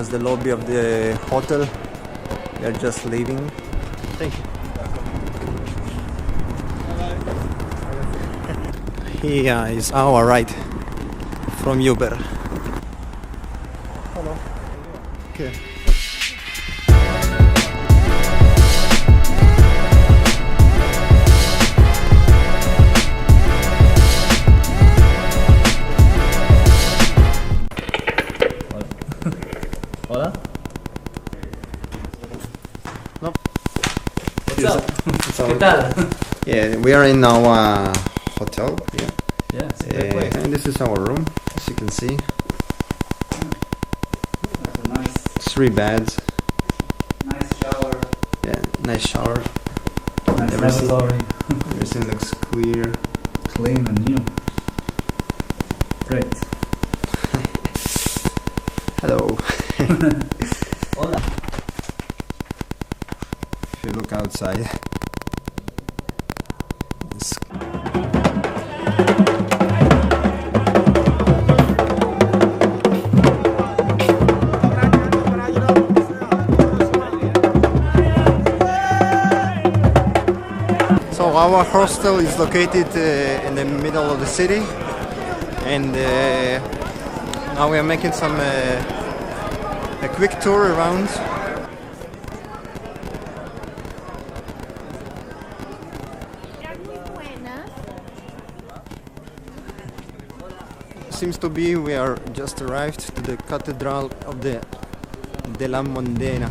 just the lobby of the hotel. We are just leaving. Thank you. Here is our ride from Uber. Hello. Okay. Hola. No. What's up? ¿Qué tal? Yeah, we are in our hotel. Yeah. Yeah, it's a great place. And this is our room, as you can see. That's a nice 3 beds. shower. Yeah, nice shower. Nice Everything- lavatory. Everything looks clear. Clean and new. Great. Hello. Hola. If you look outside, it's so our hostel is located in the middle of the city, and now we are making some a quick tour around. Seems to be we are just arrived to the Cathedral of the de la Mondena.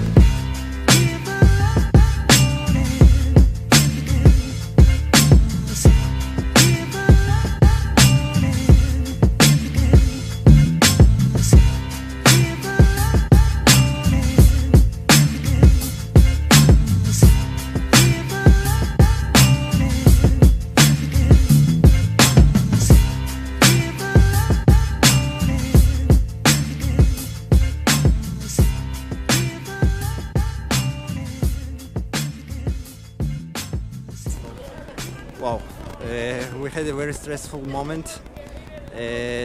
Wow, we had a very stressful moment.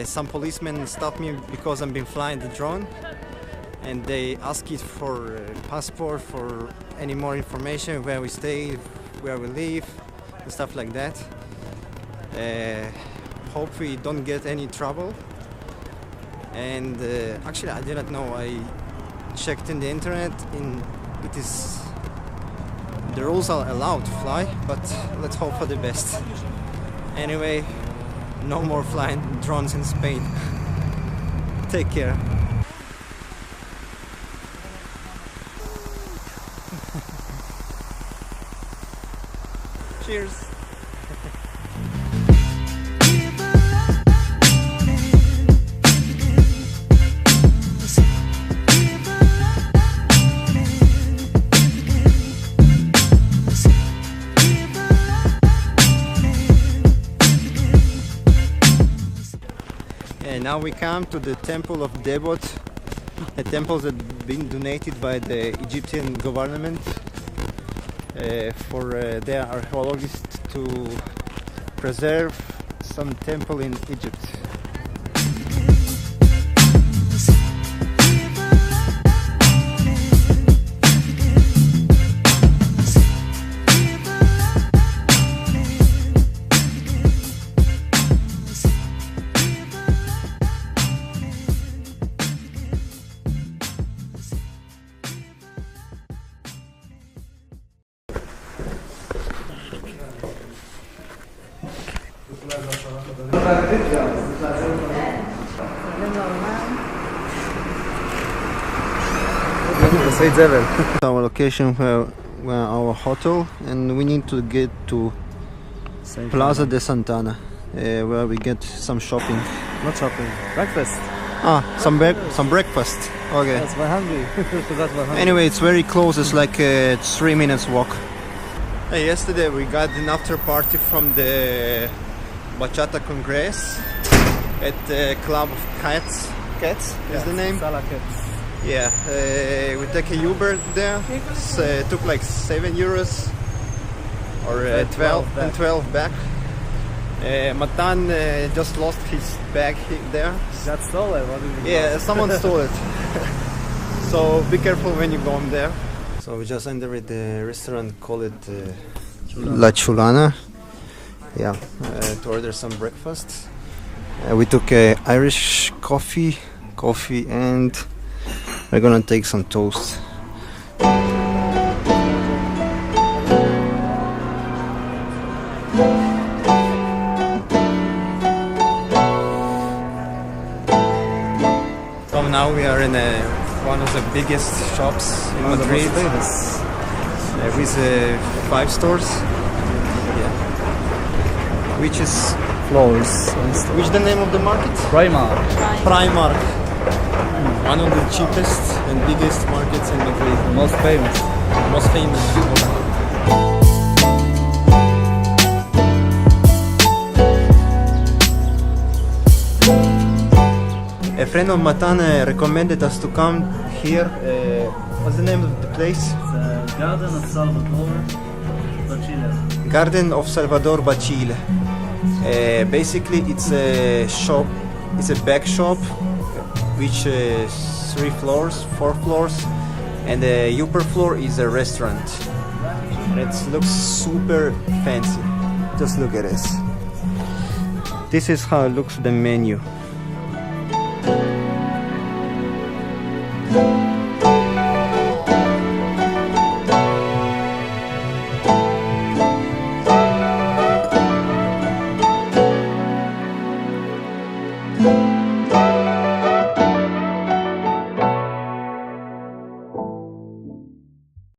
Some policemen stopped me because I've been flying the drone, and they asked it for passport, for any more information, where we stay, where we live, and stuff like that. Hope we don't get any trouble. And actually, I didn't know. I checked in the internet, and it is. The rules are allowed to fly, but let's hope for the best. Anyway, no more flying drones in Spain. Take care. Cheers. And now we come to the Temple of Debot, a temple that has been donated by the Egyptian government for their archaeologists to preserve some temple in Egypt. Our location where our hotel, and we need to get to Plaza de Santana, where we get some shopping. Not shopping. Breakfast. Some breakfast. Okay. Yes, we're hungry. Forgot we're hungry. Anyway, it's very close. It's like a 3 minutes walk. Yesterday we got an after party from the Bachata Congress at the Club of Cats. Cats is the name. Sala Cats. Yeah, we take a Uber there. It took like €7 or 12 back. Matan just lost his bag there. Got stolen. What did you Yeah, someone stole it. So be careful when you go in there. So we just entered the restaurant, call it La Chulana. Yeah, to order some breakfast. We took Irish coffee, and we're gonna take some toast. So now we are in one of the biggest shops in Madrid. With 5 stores. Yeah. Which is Floors. which the name of the market? Primark. Primark. One of the cheapest and biggest markets in Madrid. The most famous. Most famous. A friend of Matan recommended us to come here. What's the name of the place? The Garden of Salvador Bachiller. Garden of Salvador Bachiller. Basically, it's a shop. It's a back shop, which 4 floors, and the upper floor is a restaurant. And it looks super fancy. Just look at this. This is how it looks the menu.